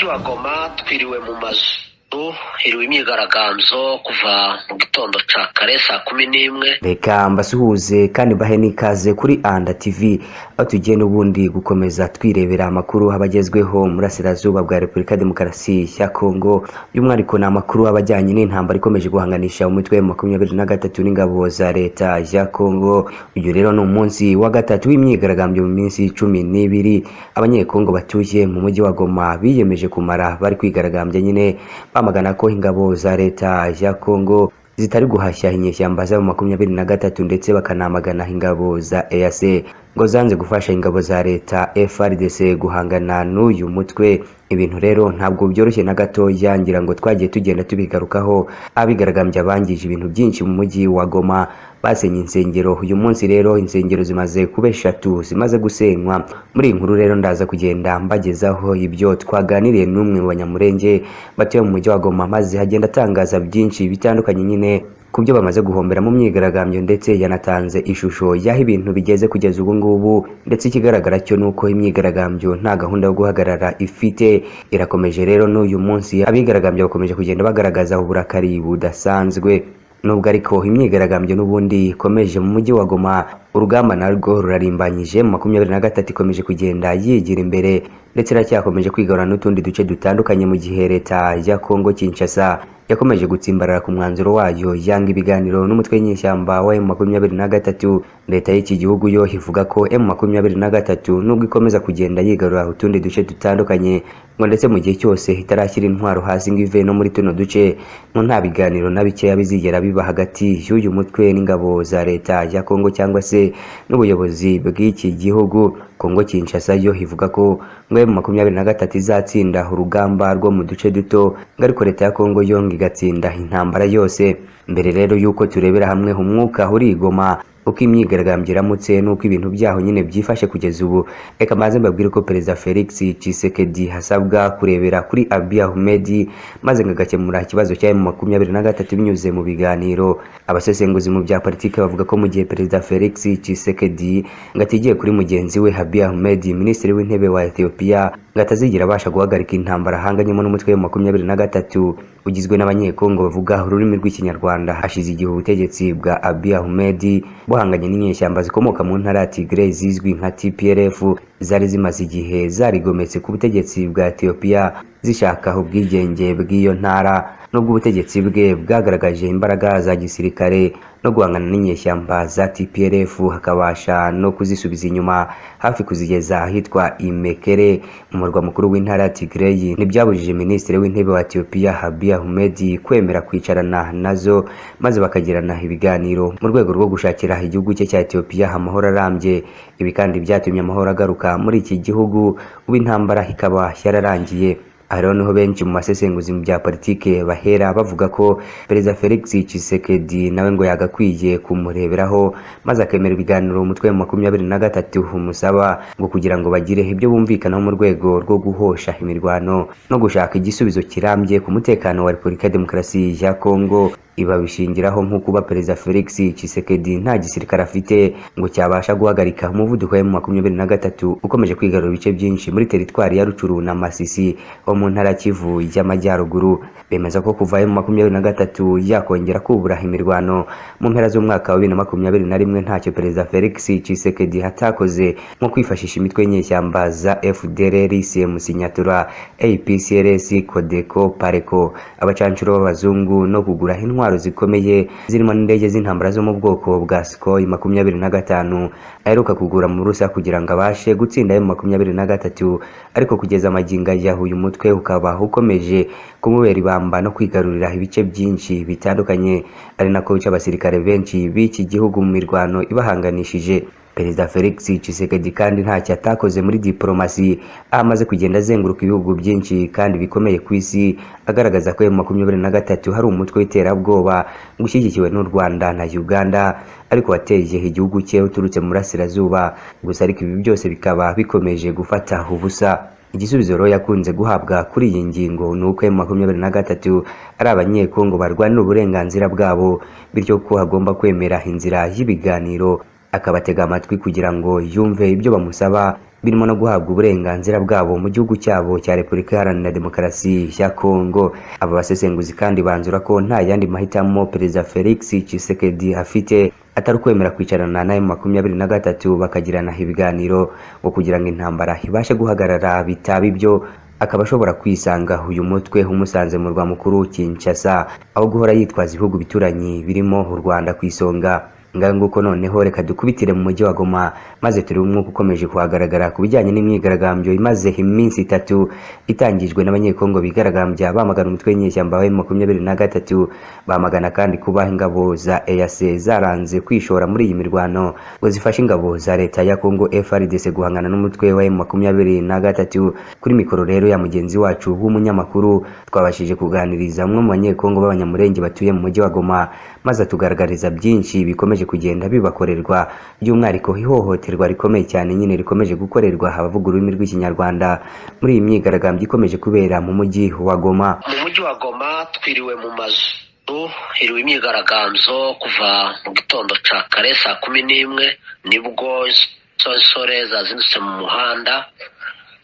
mujyi wa Goma twiriwe mu mazu hiriwe imyigaragambyo kuva mu gitondo ca kare saa 11. Reka mbasuhuze kandi bahe n'ikaze kuri Anda TV aho tugiye n'ubundi gukomeza twirebera amakuru abagezweho murasirazuba bwa Repubulika Demokarasi ya Kongo. By'umwihariko ni amakuru abajyanye n'intambara ikomeje guhanganisha umutwe wa 23 n'ingabo za leta ya Kongo. Uyu rero ni umunsi wa gatatu w'imyigaragambyo mu minsi 12 abanyekongo batuye mu mujyi wa Goma biyemeje kumara bari kwigaragambya nyine bamagana ko ingabo za leta ya Kongo zitari guhashya inyeshyamba za 23 ndetse bakanamagana ingabo za EAC ngo zanze gufasha ingabo za leta FARDC guhangana n'uyu mutwe. Ibintu rero ntabwo byoroshye na gato, yangira ngo twagiye tugenda tubigarukaho abigaragambya bangije ibintu byinshi mu mujyi wa Goma, basenye insengero. Uyu munsi rero insengero zimaze kuba 3 zimaze gusenywa. Muri inkuru rero ndaza kugenda mbagezaho ibyo twaganiriye n'umwe mu banyamurenge batuye mu mujyi wa Goma, maze hagenda atangaza byinshi bitandukanye nyine kubyo bamaze guhombera mu myigaragambyo, ndetse yanatanze ishusho y'aho ibintu bigeze kugeza ubu ngubu. Ndetse ikigaragara cyo nuko imyigaragambyo nta gahunda yo guhagarara ifite, irakomeje. Rero n'uyu munsi abigaragambyo bakomeje kugenda bagaragaza uburakari budasanzwe. Nubwo ariko imyigaragambyo n'ubundi ikomeje mu mujyi wa Goma, urugamba narwo rurarimbanyije. 23 ikomeje kugenda yigira imbere ndetse iracyakomeje kwigarura n'utundi duce dutandukanye, mu gihe leta ya Kongo Kinshasa yakomeje gutsimbarara ku mwanzuro wayo yanga ibiganiro n'umutwe w'inyeshyamba wa M23. Leta y'iki gihugu yo ivuga ko M23 nubwo ikomeza kugenda yigarura utundi duce dutandukanye ngo ndetse mu gihe cyose itarashyira intwaro hasi ngo ive no muri tuno duce, ngo nta biganiro na bikeya bizigera biba hagati y'uyu mutwe n'ingabo za leta ya Kongo cyangwa se n'ubuyobozi bw'iki gihugu. Kongo Kinshasa yo ivuga ko ngo M23 izatsinda urugamba rwo mu duce duto, ariko leta ya Kongo yo igatsinda intambara yose. Mbere rero yuko turebera hamwe umwuka uri Goma, uko imyigaragambyo iramutse n'uko ibintu byaho nyine byifashe kugeza ubu, reka maze mbabwire ko Perezida Felix Tshisekedi hasabwa kurebera kuri Abiy Ahmed maze ngagakemura ikibazo cya M23 binyuze mu biganiro. Abasesenguzi mu bya politiki bavuga ko mu gihe Perezida Felix Tshisekedi ngatigiye kuri mugenzi we Abiy Ahmed, Minisitiri w'Intebe wa Ethiopia, ngatazigira abasha guhagarika intambara hanganyemo n'umutwe wa 23 ugizwe n'abanyekongo bavuga ururimi rw'ikinyarwanda. Hashize igihe ubutegetsi bwa Abiy Ahmed buhanganye n'inyeshyamba zikomoka mu ntara ya Tigray zizwi nka TPLF, zari zimaze igihe zarigometse ku butegetsi bwa Ethiopia zishaka ubwigenge bw'iyo ntara. Nubwo ubutegetsi bwe bwagaragaje imbaraga za gisirikare no guhangana n'inyeshyamba za TPLF, hakabasha no kuzisubiza inyuma hafi kuzigeza ahitwa Imekere mu murwa mukuru w'intara ya Tigray, ntibyabujije Minisitiri w'Intebe wa Ethiopia Abiy Ahmed kwemera kwicarana nazo maze bakagirana ibiganiro mu rwego rwo gushakira igihugu cye cya Ethiopia amahoro arambye. Ibi kandi byatumye amahoro agaruka muri iki gihugu, ubu intambara ikaba yararangiye. Aha niho benshi mu masesenguzi mu bya politike bahera bavuga ko Perezida Felix Tshisekedi nawe ngo yagakwiye kumureberaho maze akemera ibiganiro umutwe wa 23 umusaba ngo kugira ngo bagire ibyo bumvikanaho mu rwego rwo guhosha imirwano no gushaka igisubizo kirambye ku mutekano wa Repubulika Demokarasi ya Kongo. Iba bishingiraho nk'uko Perezida Felix Tshisekedi nta gisirikare afite ngo cyabasha guhagarika umuvuduko wa M23 ukomeje kwigarura ibice byinshi muri teritwari ya Rucuru na Masisi ho mu ntara Kivu y'Amajyaruguru. Bemeza ko kuva M23 yakongera kubura imirwano mu mpera z'umwaka wa 2021 ntacyo Perezida Felix Tshisekedi hatakoze nko kwifashisha imitwe y'inyeshyamba za FDLR, CMC Nyatura, APCLS, Codeco, Pareko, abacancuro b'abazungu no kugura intwaro zikomeye zirimo n'indege z'intambara zo mu bwoko bwa Sukhoi 25 aheruka kugura mu Burusiya kugira ngo abashe gutsinda M23. Ariko kugeza amaginga ya uyu mutwe ukaba ukomeje kumubera ibamba no kwigarurira ibice byinshi bitandukanye, ari nako bica abasirikare benshi b'iki gihugu mu mirwano ibahanganishije. Perezida Felix Tshisekedi kandi ntacyo atakoze muri diplomasi, amaze kugenda azenguruka ibihugu byinshi kandi bikomeye ku isi agaragaza ko M23 hari umutwe w'iterabwoba gushyigikiwe n'u Rwanda na Uganda, ariko wateye igihugu cye uturutse mu burasirazuba. Gusa ariko ibi byose bikaba bikomeje gufata ubusa. Igisubizo rero yakunze guhabwa kuri iyi ngingo ni uko M23 ari abanyekongo barwanira uburenganzira bwabo, bityo ko hagomba kwemera inzira y'ibiganiro akabatega amatwi kugira ngo yumve ibyo bamusaba birimo no guhabwa uburenganzira bwabo mu gihugu cyabo cya Repubulika Iharanira Demokarasi ya Kongo. Aba basesenguzi kandi banzura ko nta yandi mahitamo Perezida Felix Tshisekedi afite atari kwemera kwicarana na M23 bakagirana ibiganiro ngo kugira ngo intambara ibashe guhagarara, bitaba ibyo akaba ashobora kwisanga uyu mutwe umusanze mu rwa mukuru Kinshasa, aho guhora yitwaza ibihugu bituranyi birimo u Rwanda ku isonga. Nguko noneho reka dukubitire mu mujyi wa Goma maze turi umwuka ukomeje kuhagaragara ku bijyanye n'imyigaragambyo imaze iminsi 3 itangijwe n'abanyekongo bigaragambya bamagana umutwe w'inyeshyamba wa M23, bamagana kandi kuba ingabo za EAC zaranze kwishora muri iyi mirwano ngo zifashe ingabo za leta ya Kongo FARDC guhangana n'umutwe wa M23. Kuri mikoro rero ya mugenzi wacu w'umunyamakuru twabashije kuganiriza umwe mu banyekongo b'abanyamurenge batuye mu mujyi wa Goma, maze tugaragariza byinshi bikomeje kugenda bibakorerwa, by'umwihariko ihohoterwa rikomeye cyane nyine rikomeje gukorerwa abavuga ururimi rw'ikinyarwanda muri iyi myigaragambyo ikomeje kubera mu mujyi wa Goma. Mu mujyi wa Goma twiriwe mu mazu, hiriwe imyigaragambyo kuva mu gitondo ca kare saa 11 nibwo sore zazindutse mu muhanda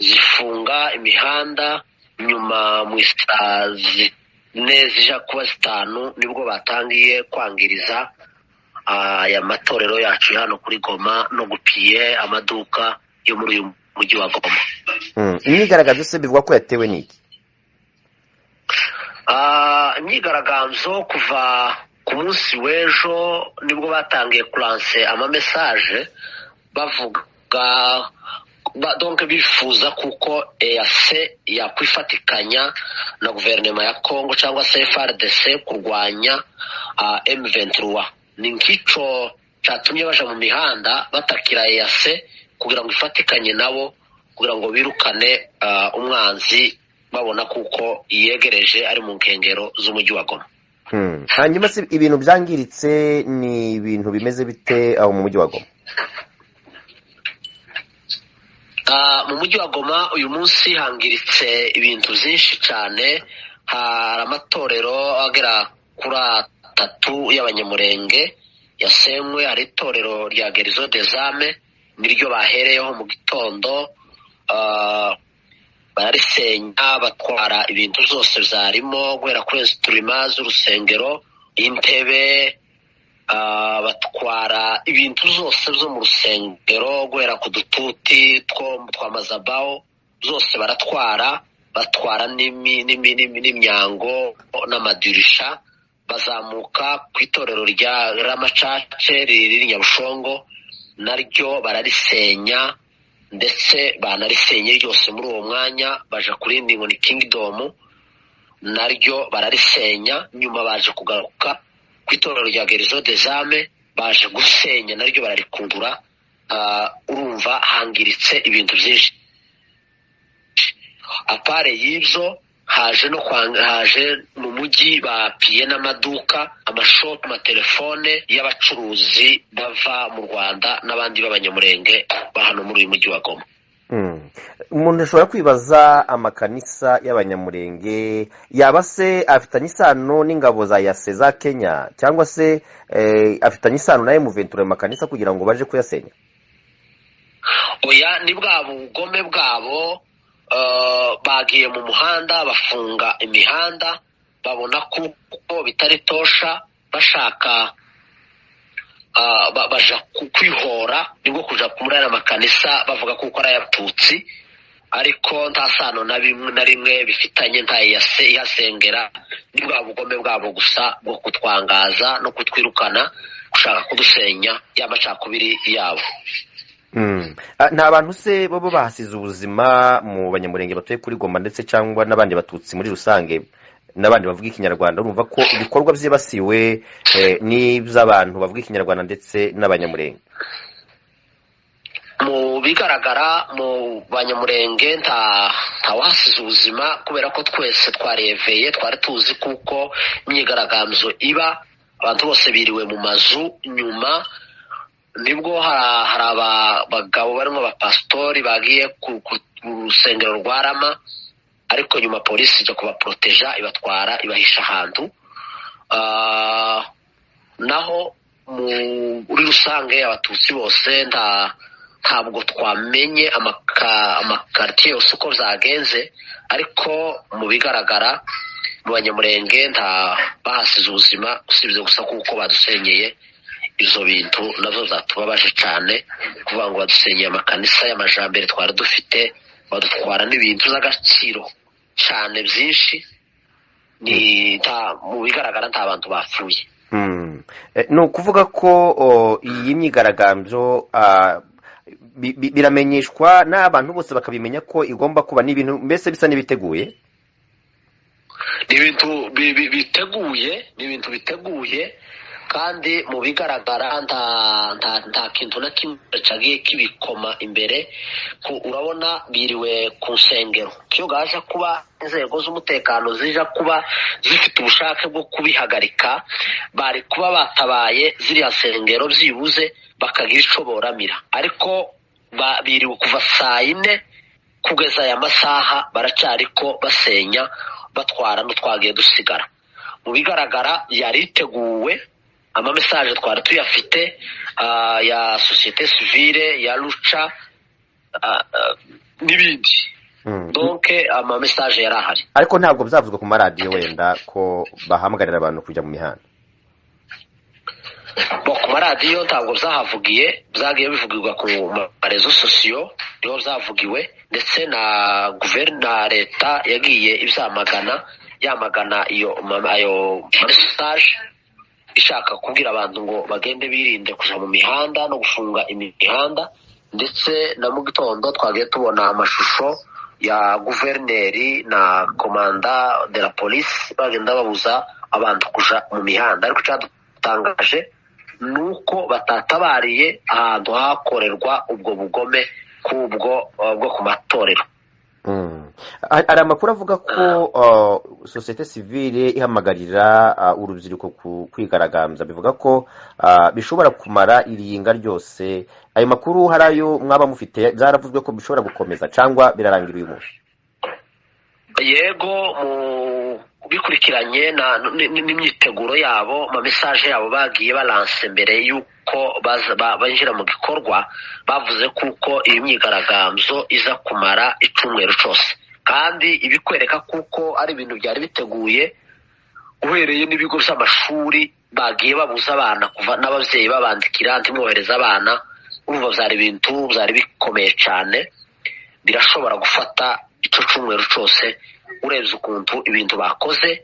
zifunga imihanda, nyuma mu saa zija kuba 5 nibwo batangiye kwangiriza aya matorero yacu hano kuri Goma no gupiye amaduka yo muri uyu mujyi wa Goma. Imyigaragambyo se bivuga ko yatewe n'iki? Imyigaragambyo kuva ku munsi w'ejo nibwo batangiye kulanse ama message bavuga donc bifuza kuko EAC yakwifatikanya na guverinoma ya Kongo cyangwa se FARDC kurwanya M23. Ni nkico cyatumye baje mu mihanda batakira EAC kugira ngo ifatikanye nabo kugira ngo birukane umwanzi babona kuko yegereje ari mu nkengero z'umujyi wa Goma. Hanyuma se ibintu byangiritse ni ibintu bimeze bite aho mu mujyi wa Goma? Mu mujyi wa Goma uyu munsi hangiritse ibintu byinshi cyane. Hari amatorero agera kuri 3 y'abanyamurenge yasenywe. Hari itorero rya Gerizo des Âmes niryo bahereyeho mu gitondo, bararisenya batwara ibintu byose byarimo guhera kuri instruments z'urusengero, intebe, batwara ibintu byose byo mu rusengero guhera ku dututi twa mazabao byose baratwara, batwara n'imyango n'amadirisha. Bazamuka ku itorero rya Ramacace riri Nyabushongo naryo bararisenya, ndetse banarisenye ryose muri uwo mwanya. Baje kuri Ndingoni Kingdom naryo bararisenya, nyuma baje kugaruka ku itorero rya Gerizo des Âmes baje gusenya naryo bararikundura. Urumva hangiritse ibintu byinshi. Apare y'ibyo haje mu mujyi bapiye n'amaduka, amashopu, amatelefone y'abacuruzi bava mu Rwanda n'abandi b'abanyamurenge ba hano muri uyu mujyi wa Goma. Umuntu ashobora kwibaza amakanisa y'abanyamurenge yaba se afitanye isano n'ingabo za EAC za Kenya cyangwa se afitanye isano na M23 amakanisa kugira ngo baje kuyasenya? Oya, ni bwa bugome bwabo. Bagiye mu muhanda bafunga imihanda, babona kuko bitari tosha, bashaka baja kwihora, nibwo kuja kumurana amakanisa bavuga kuko ari ay'abatutsi, ariko nta sano na rimwe bifitanye, nta EAC ihasengera. Ni bwa bugome bwabo gusa bwo kutwangaza no kutwirukana, gushaka kudusenya y'amacakubiri yabo. Nta bantu se bo bahasize ubuzima mu banyamurenge batuye kuri Goma ndetse cyangwa n'abandi batutsi muri rusange n'abandi bavuga ikinyarwanda? Urumva ko ibikorwa byibasiwe n'iby'abantu bavuga ikinyarwanda ndetse n'abanyamurenge. Mu bigaragara mu banyamurenge nta wahasize ubuzima, kubera ko twese twareveye, twari tuzi kuko imyigaragambyo iba, abantu bose biriwe mu mazu. Nyuma nibwo hari abagabo barimo abapasitori bagiye ku rusengero rwa Rama, ariko nyuma polisi ijya kubaproteja ibatwara ibahisha ahantu. Naho muri rusange abatutsi bose ntabwo twamenye amakaritiye yose uko byagenze, ariko mu bigaragara mu banyamurenge nta bahasize ubuzima usibye gusa kuko badusenyeye izo bintu navyo zatubabaje cyane, kuvuga ngo badusenyeye amakanisa y'amajambere twari dufite, badutwara n'ibintu by'agaciro cyane byinshi. Mu bigaragara nta bantu bapfuye. Ni ukuvuga ko iyi myigaragambyo biramenyeshwa n'abantu bose bakabimenya ko igomba kuba n'ibintu mbese bisa n'ibiteguye. Ni ibintu biteguye kandi mu bigaragara nta kintu na kimwe cyagiye kibikoma imbere. Urabona biriwe ku nsengero, iyo gaje kuba inzego z'umutekano zija kuba zifite ubushake bwo kubihagarika, bari kuba batabaye ziriya nsengero byibuze bakagira ico boramira, ariko biriwe kuva saa 4 kugeza aya masaha baracariko basenya batwara n'utwagiye dusigara. Mu bigaragara yariteguwe, amamesaje twari tuyafite ya societe civile ya Lucha n'ibindi. Donc amamesaje yarahari, ariko ntabwo byavuzwe ku maradiyo wenda ko bahamagarira abantu kujya mu mihanda. Ku maradiyo ntabwo byahavugiye, byagiye bivugirwa ku marezo sosiyo niho byavugiwe, ndetse na guverinoma leta yagiye yamagana ayo message ishaka kubwira abantu ngo bagende birinde kuja mu mihanda no gufunga imihanda. Ndetse na mu gitondo twagiye tubona amashusho ya guverineri na komanda de la police bagenda babuza abantu kuja mu mihanda, ariko cyadutangaje nuko batatabariye ahantu hakorerwa ubwo bugome bwo ku matorero. Hari amakuru avuga ko societe civile ihamagarira urubyiruko kwigaragambya, bivuga ko bishobora kumara iringa ryose. Ayo makuru hari ayo mwaba mufite? Byaravuzwe ko bishobora gukomeza cyangwa birarangira uyu munsi? Yego, bikurikiranye n'imyiteguro yabo, ama message yabo bagiye balanse mbere yuko banjira mu gikorwa, bavuze kuko iyi myigaragambyo iza kumara icumweru cyose, kandi ibikwereka kuko ari ibintu byari biteguye. Uhereye n'ibigo by'amashuri bagiye babuza abana kuva, n'ababyeyi babandikira ntimwohereza abana. Urumva byari ibintu byari bikomeye cyane, birashobora gufata ico cumweru cyose urebye ukuntu ibintu bakoze.